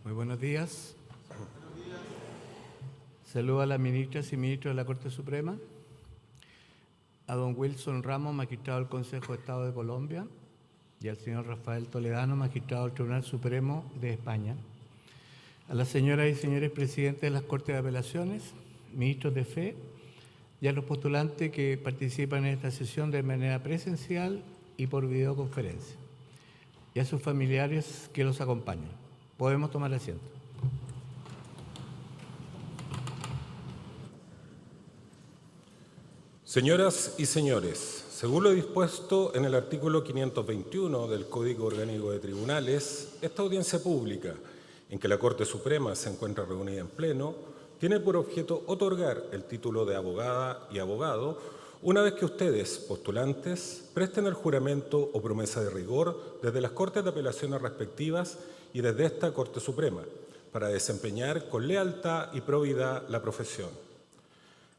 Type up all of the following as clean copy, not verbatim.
Muy buenos días. Saludo a las ministras y ministros de la Corte Suprema, a don Wilson Ramos, magistrado del Consejo de Estado de Colombia, y al señor Rafael Toledano, magistrado del Tribunal Supremo de España, a las señoras y señores presidentes de las Cortes de Apelaciones, ministros de fe, y a los postulantes que participan en esta sesión de manera presencial y por videoconferencia, y a sus familiares que los acompañan. Podemos tomar asiento. Señoras y señores, según lo dispuesto en el artículo 521 del Código Orgánico de Tribunales, esta audiencia pública, en que la Corte Suprema se encuentra reunida en pleno, tiene por objeto otorgar el título de abogada y abogado una vez que ustedes, postulantes, presten el juramento o promesa de rigor desde las Cortes de Apelaciones respectivas y desde esta Corte Suprema, para desempeñar con lealtad y probidad la profesión.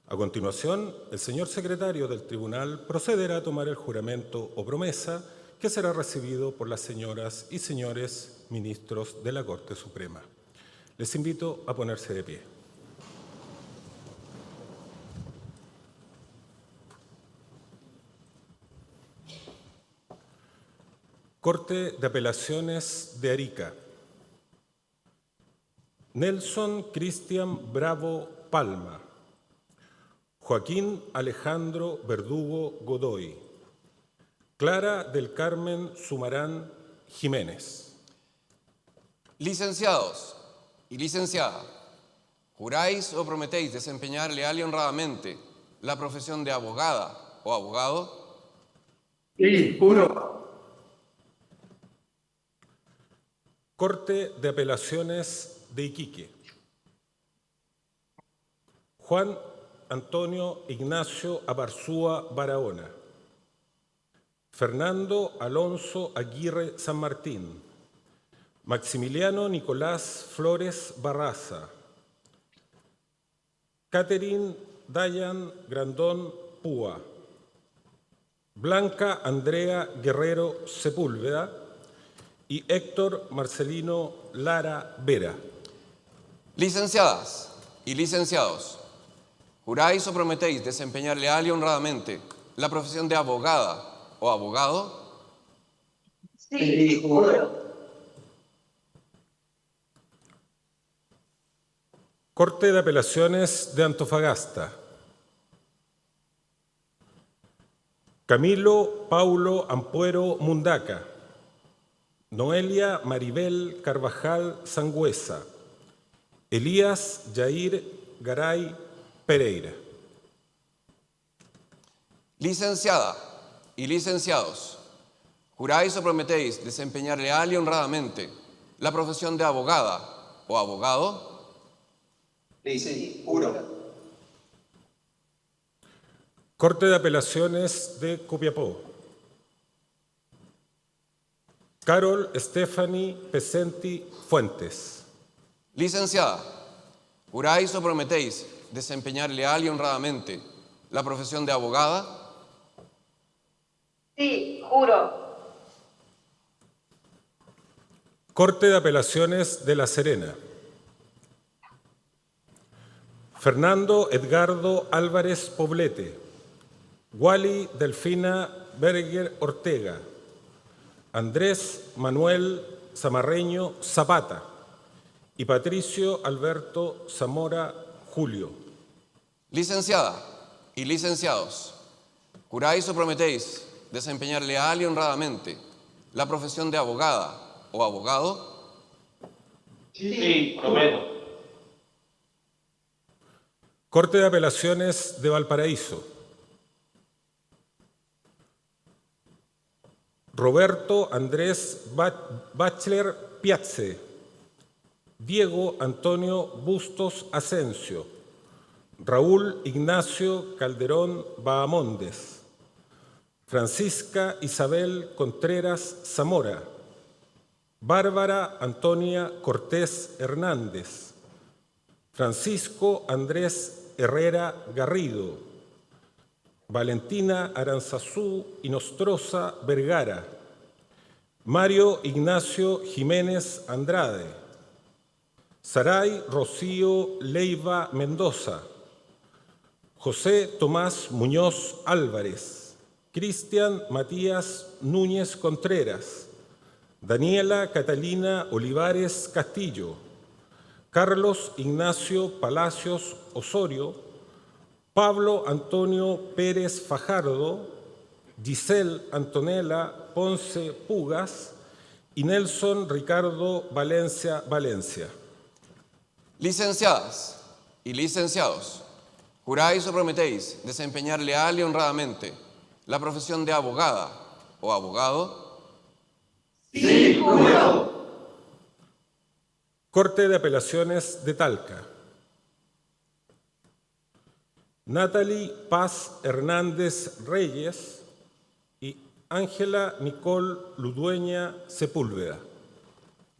A continuación, el señor secretario del Tribunal procederá a tomar el juramento o promesa que será recibido por las señoras y señores ministros de la Corte Suprema. Les invito a ponerse de pie. Corte de Apelaciones de Arica. Nelson Cristian Bravo Palma. Joaquín Alejandro Verdugo Godoy. Clara del Carmen Sumarán Jiménez. Licenciados y licenciada, ¿juráis o prometéis desempeñar leal y honradamente la profesión de abogada o abogado? Sí, juro. Corte de Apelaciones de Iquique. Juan Antonio Ignacio Abarzúa Barahona. Fernando Alonso Aguirre San Martín. Maximiliano Nicolás Flores Barraza. Catherine Dayan Grandón Púa. Blanca Andrea Guerrero Sepúlveda y Héctor Marcelino Lara Vera. Licenciadas y licenciados, ¿juráis o prometéis desempeñar leal y honradamente la profesión de abogada o abogado? Sí, juro. Corte de Apelaciones de Antofagasta. Camilo Paulo Ampuero Mundaca. Noelia Maribel Carvajal Sangüesa. Elías Yair Garay Pereira. Licenciada y licenciados, ¿juráis o prometéis desempeñar leal y honradamente la profesión de abogada o abogado? Sí, juro. Corte de Apelaciones de Copiapó. Carol Stephanie Pesenti Fuentes. Licenciada, ¿juráis o prometéis desempeñar leal y honradamente la profesión de abogada? Sí, juro. Corte de Apelaciones de La Serena. Fernando Edgardo Álvarez Poblete. Wally Delfina Berger Ortega. Andrés Manuel Zamarreño Zapata y Patricio Alberto Zamora Julio. Licenciada y licenciados, ¿juráis o prometéis desempeñar leal y honradamente la profesión de abogada o abogado? Sí, prometo. Corte de Apelaciones de Valparaíso. Roberto Andrés Bachler Piazze. Diego Antonio Bustos Asensio. Raúl Ignacio Calderón Bahamondes. Francisca Isabel Contreras Zamora. Bárbara Antonia Cortés Hernández. Francisco Andrés Herrera Garrido. Valentina Aranzazú Inostroza Vergara. Mario Ignacio Jiménez Andrade. Saray Rocío Leiva Mendoza, José Tomás Muñoz Álvarez, Cristian Matías Núñez Contreras, Daniela Catalina Olivares Castillo, Carlos Ignacio Palacios Osorio, Pablo Antonio Pérez Fajardo, Giselle Antonella Ponce Pugas y Nelson Ricardo Valencia Valencia. Licenciadas y licenciados, juráis o prometéis desempeñar leal y honradamente la profesión de abogada o abogado. Sí, juro. Corte de Apelaciones de Talca. Natalie Paz Hernández Reyes y Ángela Nicole Ludueña Sepúlveda.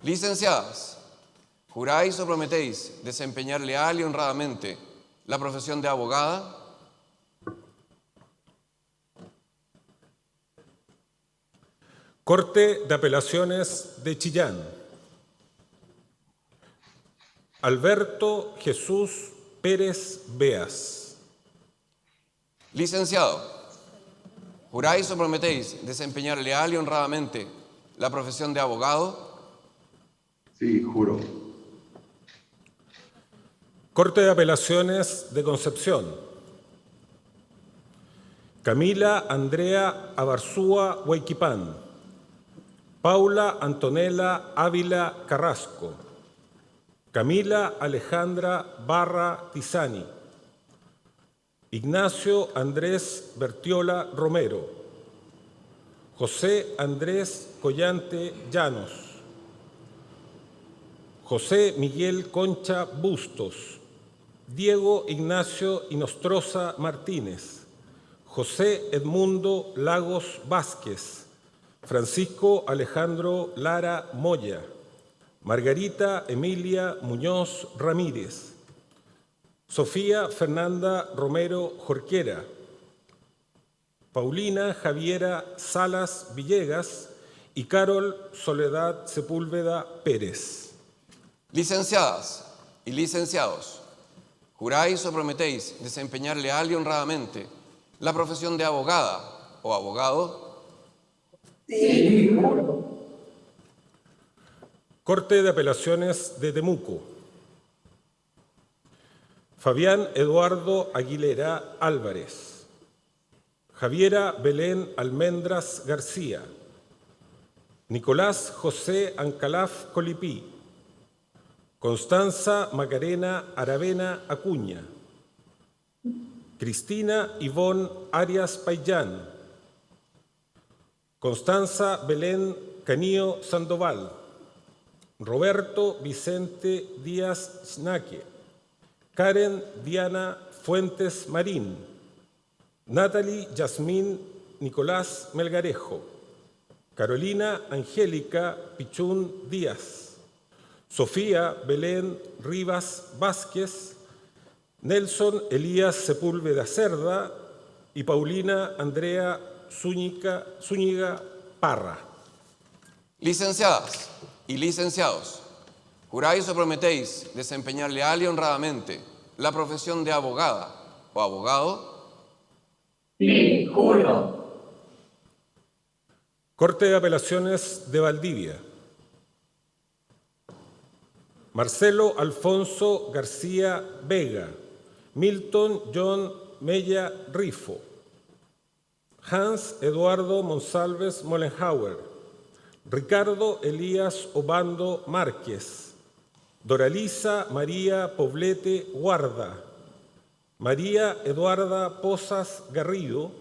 Licenciadas, juráis o prometéis desempeñar leal y honradamente la profesión de abogada. Corte de Apelaciones de Chillán. Alberto Jesús Pérez Beas. Licenciado, juráis o prometéis desempeñar leal y honradamente la profesión de abogado. Sí, juro. Corte de Apelaciones de Concepción. Camila Andrea Abarzúa Huayquipán. Paula Antonella Ávila Carrasco. Camila Alejandra Barra Tizani. Ignacio Andrés Bertiola Romero. José Andrés Collante Llanos. José Miguel Concha Bustos. Diego Ignacio Inostroza Martínez. José Edmundo Lagos Vázquez. Francisco Alejandro Lara Moya. Margarita Emilia Muñoz Ramírez. Sofía Fernanda Romero Jorquera. Paulina Javiera Salas Villegas y Carol Soledad Sepúlveda Pérez. Licenciadas y licenciados, juráis o prometéis desempeñar leal y honradamente la profesión de abogada o abogado. Sí, juro. Corte de Apelaciones de Temuco. Fabián Eduardo Aguilera Álvarez. Javiera Belén Almendras García. Nicolás José Ancalaf Colipí. Constanza Macarena Aravena Acuña. Cristina Ivonne Arias Payán. Constanza Belén Canío Sandoval. Roberto Vicente Díaz Snaque. Karen Diana Fuentes Marín. Natalie Yasmín Nicolás Melgarejo. Carolina Angélica Pichún Díaz. Sofía Belén Rivas Vázquez. Nelson Elías Sepúlveda Cerda y Paulina Andrea Zúñiga Parra. Licenciadas y licenciados, juráis o prometéis desempeñar leal y honradamente la profesión de abogada o abogado. Sí, juro. Corte de Apelaciones de Valdivia. Marcelo Alfonso García Vega. Milton John Mella Rifo. Hans Eduardo Monsalves Mollenhauer. Ricardo Elías Obando Márquez. Doralisa María Poblete Guarda. María Eduarda Pozas Garrido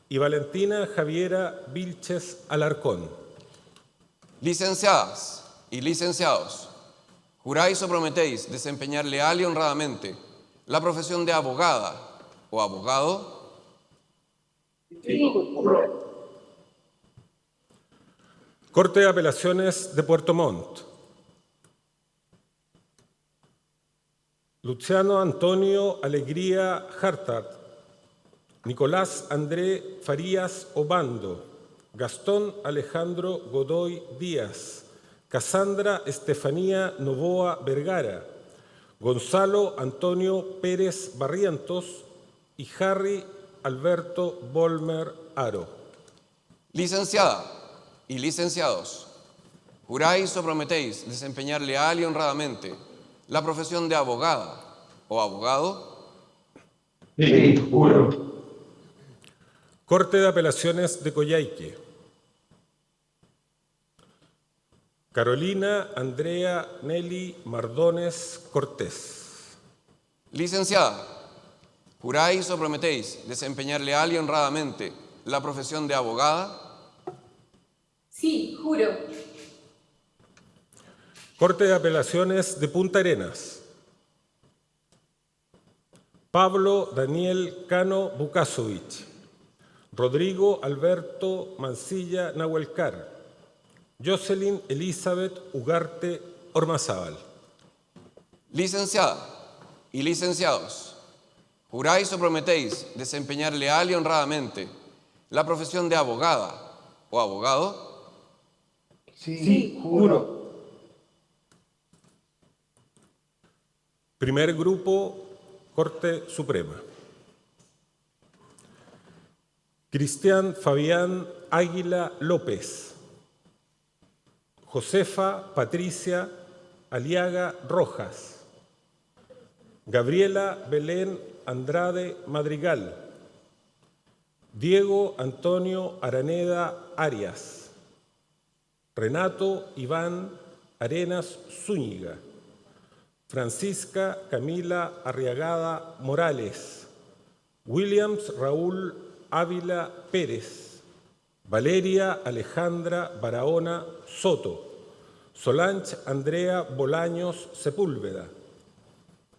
y Valentina Javiera Vilches Alarcón. Licenciadas y licenciados, juráis o prometéis desempeñar leal y honradamente la profesión de abogada o abogado. Sí, juro. Corte de Apelaciones de Puerto Montt. Luciano Antonio Alegría Hartart. Nicolás André Farías Obando. Gastón Alejandro Godoy Díaz. Cassandra Estefanía Novoa Vergara, Gonzalo Antonio Pérez Barrientos y Harry Alberto Volmer Aro. Licenciada y licenciados, juráis o prometéis desempeñar leal y honradamente la profesión de abogada o abogado. Sí, juro. Corte de Apelaciones de Coyhaique. Carolina Andrea Nelly Mardones Cortés. Licenciada, juráis o prometéis desempeñar leal y honradamente la profesión de abogada. Sí, juro. Corte de Apelaciones de Punta Arenas. Pablo Daniel Cano Bukasovich. Rodrigo Alberto Mancilla Nahuelcar. Jocelyn Elizabeth Ugarte Ormazábal. Licenciada y licenciados, juráis o prometéis desempeñar leal y honradamente la profesión de abogada o abogado. Sí, juro. Primer grupo, Corte Suprema. Cristian Fabián Águila López. Josefa Patricia Aliaga Rojas. Gabriela Belén Andrade Madrigal. Diego Antonio Araneda Arias. Renato Iván Arenas Zúñiga. Francisca Camila Arriagada Morales. Williams Raúl Ávila Pérez. Valeria Alejandra Barahona Soto. Solange Andrea Bolaños Sepúlveda.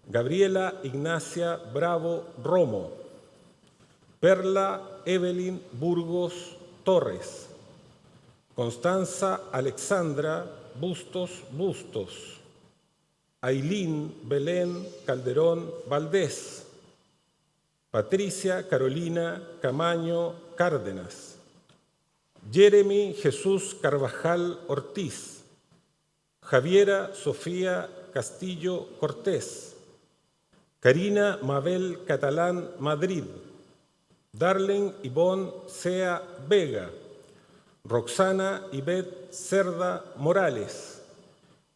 Gabriela Ignacia Bravo Romo. Perla Evelyn Burgos Torres. Constanza Alexandra Bustos. Ailín Belén Calderón Valdés. Patricia Carolina Camaño Cárdenas. Jeremy Jesús Carvajal Ortiz. Javiera Sofía Castillo Cortés. Karina Mabel Catalán Madrid. Darlen Ivonne Sea Vega. Roxana Ivette Cerda Morales.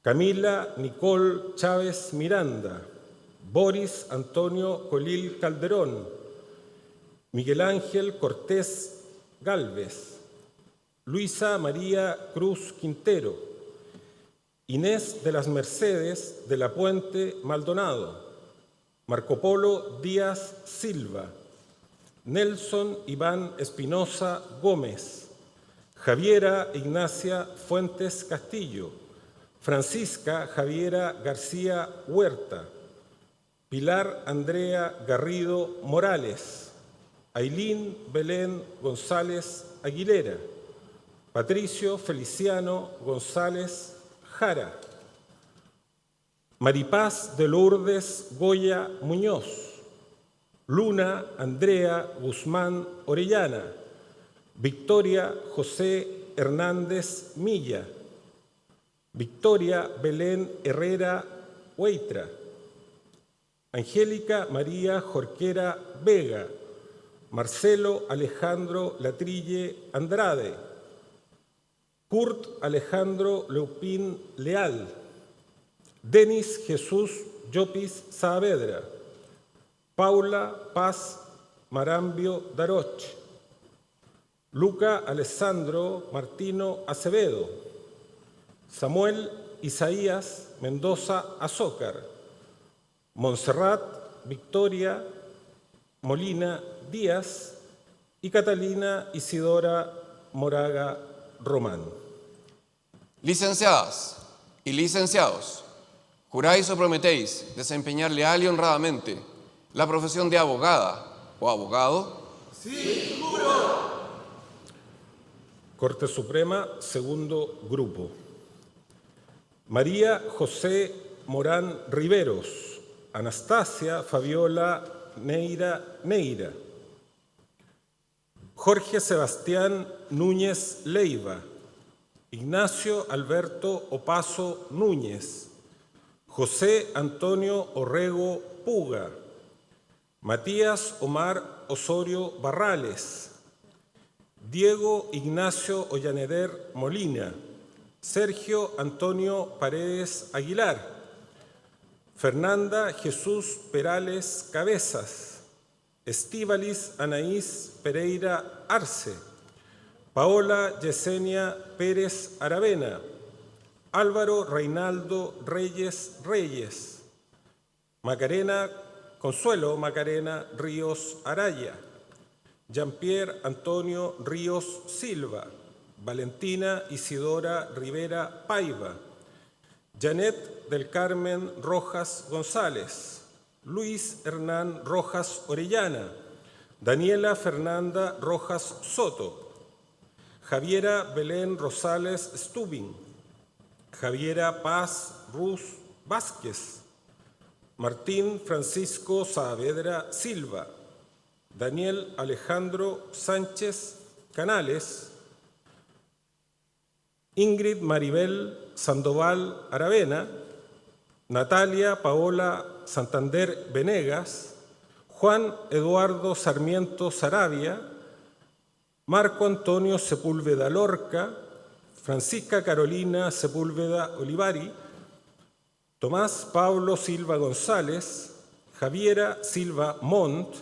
Camila Nicole Chávez Miranda. Boris Antonio Colil Calderón. Miguel Ángel Cortés Galvez. Luisa María Cruz Quintero. Inés de las Mercedes de la Puente Maldonado. Marco Polo Díaz Silva. Nelson Iván Espinosa Gómez. Javiera Ignacia Fuentes Castillo. Francisca Javiera García Huerta. Pilar Andrea Garrido Morales. Ailín Belén González Aguilera. Patricio Feliciano González Jara. Maripaz de Lourdes Goya Muñoz. Luna Andrea Guzmán Orellana. Victoria José Hernández Milla. Victoria Belén Herrera Hueitra. Angélica María Jorquera Vega. Marcelo Alejandro Latrille Andrade. Kurt Alejandro Leupín Leal. Denis Jesús Llopis Saavedra. Paula Paz Marambio Daroch. Luca Alessandro Martino Acevedo. Samuel Isaías Mendoza Azócar. Montserrat Victoria Molina Díaz y Catalina Isidora Moraga Román. Licenciadas y licenciados, juráis o prometéis desempeñar leal y honradamente la profesión de abogada o abogado. Sí, juro. Corte Suprema, segundo grupo. María José Morán Riveros. Anastasia Fabiola Neira. Jorge Sebastián Núñez Leiva. Ignacio Alberto Opaso Núñez, José Antonio Orrego Puga, Matías Omar Osorio Barrales, Diego Ignacio Ollaneder Molina, Sergio Antonio Paredes Aguilar, Fernanda Jesús Perales Cabezas, Estíbalis Anaís Pereira Arce, Paola Yesenia Pérez Aravena, Álvaro Reinaldo Reyes Reyes, Consuelo Macarena Ríos Araya, Jean-Pierre Antonio Ríos Silva, Valentina Isidora Rivera Paiva, Janet del Carmen Rojas González, Luis Hernán Rojas Orellana, Daniela Fernanda Rojas Soto, Javiera Belén Rosales Stubing, Javiera Paz Ruz Vázquez, Martín Francisco Saavedra Silva, Daniel Alejandro Sánchez Canales, Ingrid Maribel Sandoval Aravena, Natalia Paola Santander Venegas, Juan Eduardo Sarmiento Saravia, Marco Antonio Sepúlveda Lorca, Francisca Carolina Sepúlveda Olivari, Tomás Pablo Silva González, Javiera Silva Montt,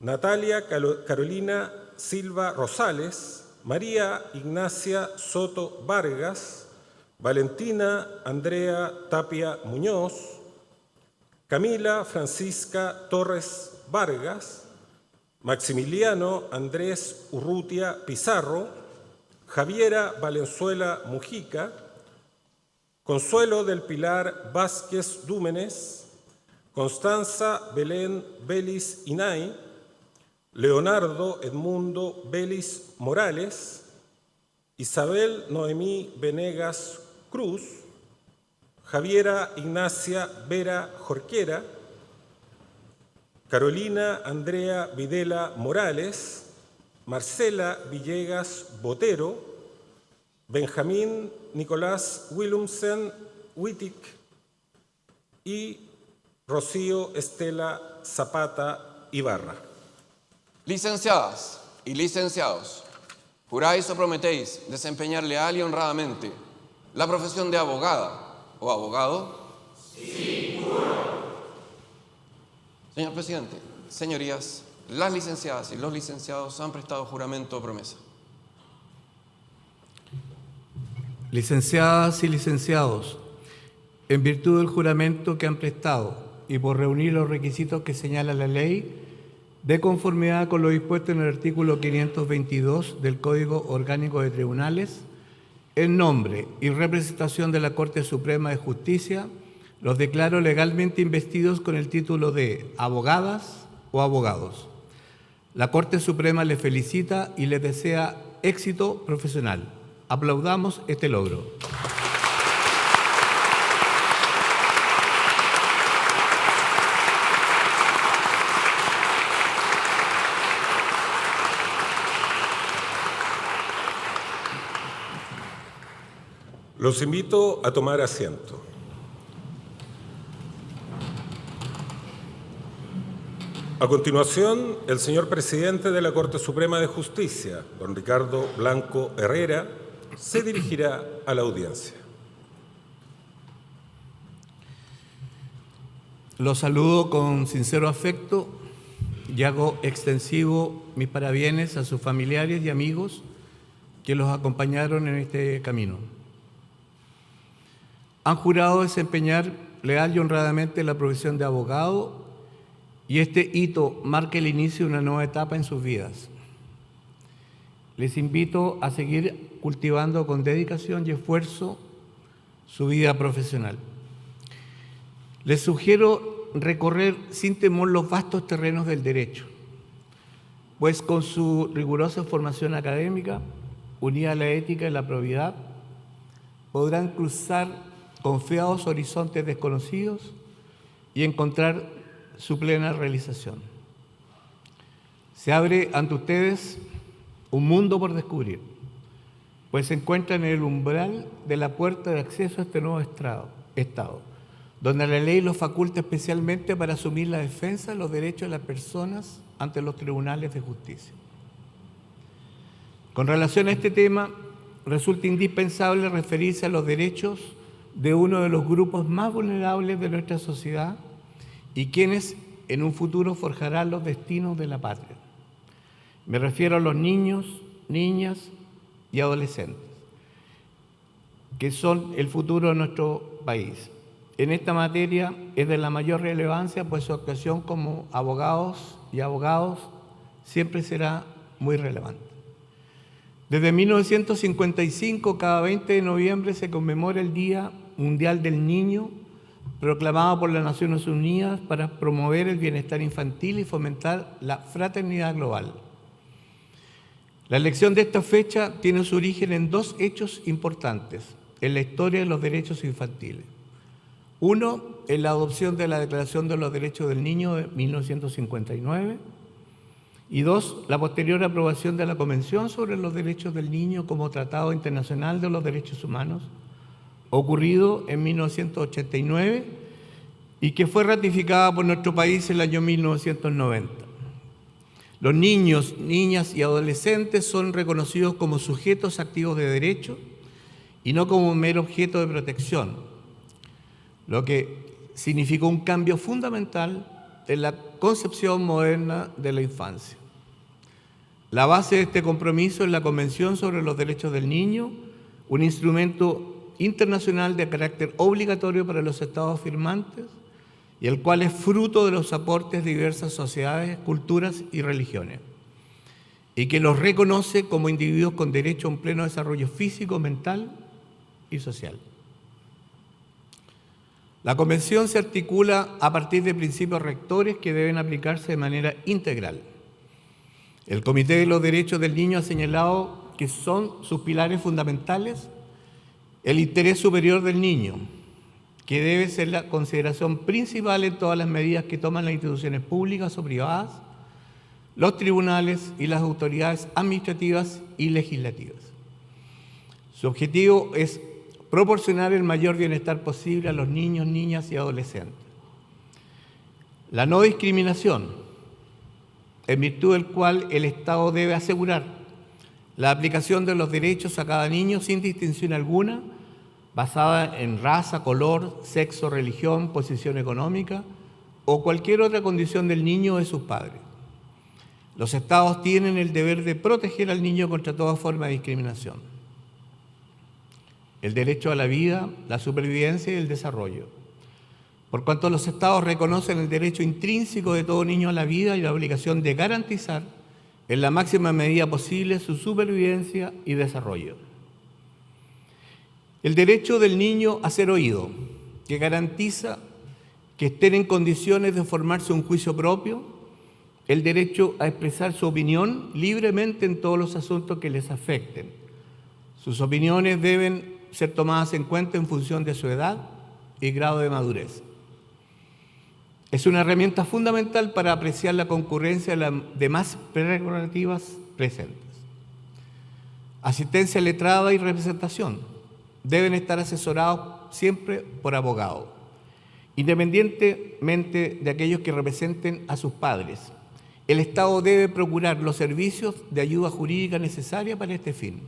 Natalia Carolina Silva Rosales, María Ignacia Soto Vargas, Valentina Andrea Tapia Muñoz, Camila Francisca Torres Vargas, Maximiliano Andrés Urrutia Pizarro, Javiera Valenzuela Mujica, Consuelo del Pilar Vázquez Dúmenes, Constanza Belén Belis Inay, Leonardo Edmundo Belis Morales, Isabel Noemí Venegas Cruz, Javiera Ignacia Vera Jorquera, Carolina Andrea Videla Morales, Marcela Villegas Botero, Benjamín Nicolás Willumsen Wittig y Rocío Estela Zapata Ibarra. Licenciadas y licenciados, ¿juráis o prometéis desempeñar leal y honradamente la profesión de abogada o abogado? Sí, juro. Señor presidente, señorías, las licenciadas y los licenciados han prestado juramento o promesa. Licenciadas y licenciados, en virtud del juramento que han prestado y por reunir los requisitos que señala la ley, de conformidad con lo dispuesto en el artículo 522 del Código Orgánico de Tribunales, en nombre y representación de la Corte Suprema de Justicia, los declaro legalmente investidos con el título de abogadas o abogados. La Corte Suprema les felicita y les desea éxito profesional. Aplaudamos este logro. Los invito a tomar asiento. A continuación, el señor presidente de la Corte Suprema de Justicia, don Ricardo Blanco Herrera, se dirigirá a la audiencia. Los saludo con sincero afecto y hago extensivo mis parabienes a sus familiares y amigos que los acompañaron en este camino. Han jurado desempeñar leal y honradamente la profesión de abogado y este hito marca el inicio de una nueva etapa en sus vidas. Les invito a seguir cultivando con dedicación y esfuerzo su vida profesional. Les sugiero recorrer sin temor los vastos terrenos del derecho, pues con su rigurosa formación académica, unida a la ética y la probidad, podrán cruzar confiados horizontes desconocidos y encontrar su plena realización. Se abre ante ustedes un mundo por descubrir, pues se encuentran en el umbral de la puerta de acceso a este nuevo Estado, donde la ley los faculta especialmente para asumir la defensa de los derechos de las personas ante los tribunales de justicia. Con relación a este tema, resulta indispensable referirse a los derechos de uno de los grupos más vulnerables de nuestra sociedad y quienes en un futuro forjarán los destinos de la patria. Me refiero a los niños, niñas y adolescentes, que son el futuro de nuestro país. En esta materia es de la mayor relevancia, pues su actuación como abogados y abogados siempre será muy relevante. Desde 1955, cada 20 de noviembre se conmemora el Día Mundial del Niño, proclamado por las Naciones Unidas para promover el bienestar infantil y fomentar la fraternidad global. La elección de esta fecha tiene su origen en dos hechos importantes en la historia de los derechos infantiles. Uno, en la adopción de la Declaración de los Derechos del Niño de 1959, y dos, la posterior aprobación de la Convención sobre los Derechos del Niño como Tratado Internacional de los Derechos Humanos, ocurrido en 1989 y que fue ratificada por nuestro país en el año 1990. Los niños, niñas y adolescentes son reconocidos como sujetos activos de derecho y no como un mero objeto de protección, lo que significó un cambio fundamental en la concepción moderna de la infancia. La base de este compromiso es la Convención sobre los Derechos del Niño, un instrumento internacional de carácter obligatorio para los Estados firmantes y el cual es fruto de los aportes de diversas sociedades, culturas y religiones, y que los reconoce como individuos con derecho a un pleno desarrollo físico, mental y social. La Convención se articula a partir de principios rectores que deben aplicarse de manera integral. El Comité de los Derechos del Niño ha señalado que son sus pilares fundamentales el interés superior del niño, que debe ser la consideración principal en todas las medidas que toman las instituciones públicas o privadas, los tribunales y las autoridades administrativas y legislativas. Su objetivo es proporcionar el mayor bienestar posible a los niños, niñas y adolescentes. La no discriminación, en virtud del cual el Estado debe asegurar la aplicación de los derechos a cada niño sin distinción alguna, basada en raza, color, sexo, religión, posición económica o cualquier otra condición del niño o de sus padres. Los Estados tienen el deber de proteger al niño contra toda forma de discriminación. El derecho a la vida, la supervivencia y el desarrollo. Por cuanto los Estados reconocen el derecho intrínseco de todo niño a la vida y la obligación de garantizar en la máxima medida posible su supervivencia y desarrollo. El derecho del niño a ser oído, que garantiza que estén en condiciones de formarse un juicio propio, el derecho a expresar su opinión libremente en todos los asuntos que les afecten. Sus opiniones deben ser tomadas en cuenta en función de su edad y grado de madurez. Es una herramienta fundamental para apreciar la concurrencia de las demás prerrogativas presentes. Asistencia letrada y representación. Deben estar asesorados siempre por abogados, independientemente de aquellos que representen a sus padres. El Estado debe procurar los servicios de ayuda jurídica necesaria para este fin.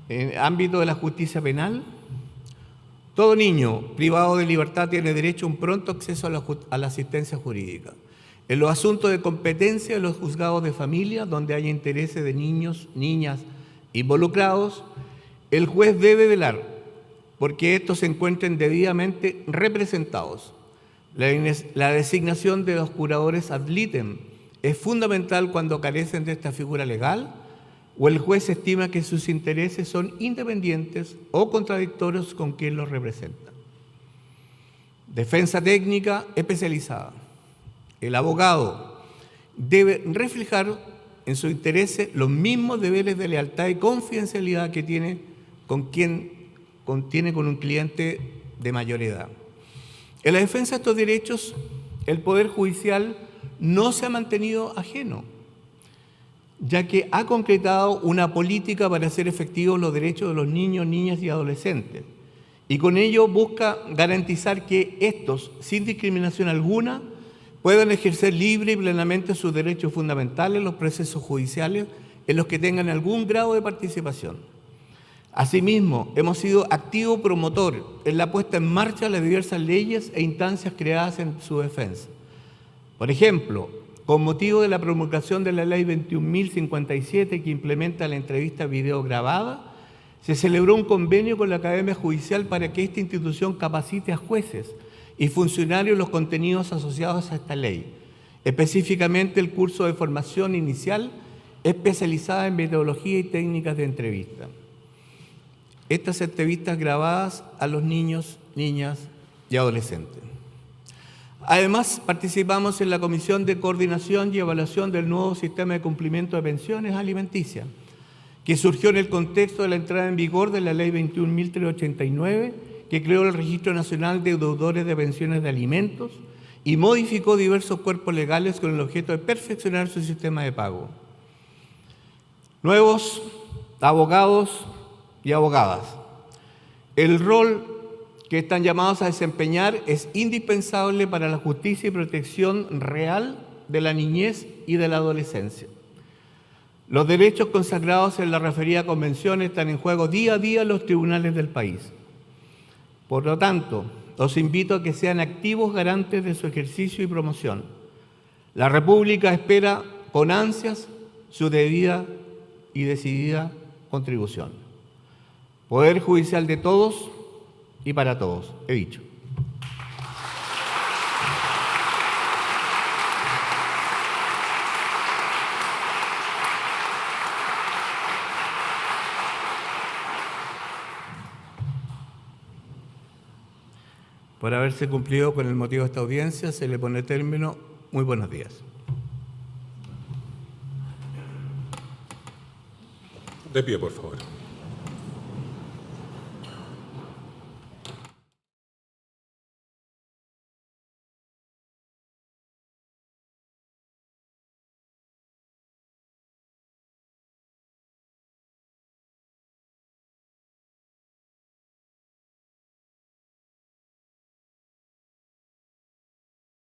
En el ámbito de la justicia penal, todo niño privado de libertad tiene derecho a un pronto acceso a la asistencia jurídica. En los asuntos de competencia de los juzgados de familia, donde haya intereses de niños, niñas involucrados, el juez debe velar porque estos se encuentren debidamente representados. La designación de los curadores ad litem es fundamental cuando carecen de esta figura legal o el juez estima que sus intereses son independientes o contradictorios con quien los representa. Defensa técnica especializada. El abogado debe reflejar en sus intereses los mismos deberes de lealtad y confidencialidad que tiene con un cliente de mayor edad. En la defensa de estos derechos, el Poder Judicial no se ha mantenido ajeno, ya que ha concretado una política para hacer efectivos los derechos de los niños, niñas y adolescentes, y con ello busca garantizar que estos, sin discriminación alguna, puedan ejercer libre y plenamente sus derechos fundamentales en los procesos judiciales en los que tengan algún grado de participación. Asimismo, hemos sido activo promotor en la puesta en marcha de las diversas leyes e instancias creadas en su defensa. Por ejemplo, con motivo de la promulgación de la Ley 21.057 que implementa la entrevista video grabada, se celebró un convenio con la Academia Judicial para que esta institución capacite a jueces y funcionarios los contenidos asociados a esta ley, específicamente el curso de formación inicial especializada en metodología y técnicas de entrevista. Estas entrevistas grabadas a los niños, niñas y adolescentes. Además, participamos en la Comisión de Coordinación y Evaluación del nuevo sistema de cumplimiento de pensiones alimenticias, que surgió en el contexto de la entrada en vigor de la Ley 21.389, que creó el Registro Nacional de Deudores de Pensiones de Alimentos y modificó diversos cuerpos legales con el objeto de perfeccionar su sistema de pago. Nuevos abogados y abogadas. El rol que están llamados a desempeñar es indispensable para la justicia y protección real de la niñez y de la adolescencia. Los derechos consagrados en la referida convención están en juego día a día en los tribunales del país. Por lo tanto, los invito a que sean activos garantes de su ejercicio y promoción. La República espera con ansias su debida y decidida contribución. Poder judicial de todos y para todos, he dicho. Por haberse cumplido con el motivo de esta audiencia, se le pone término. Muy buenos días. De pie, por favor.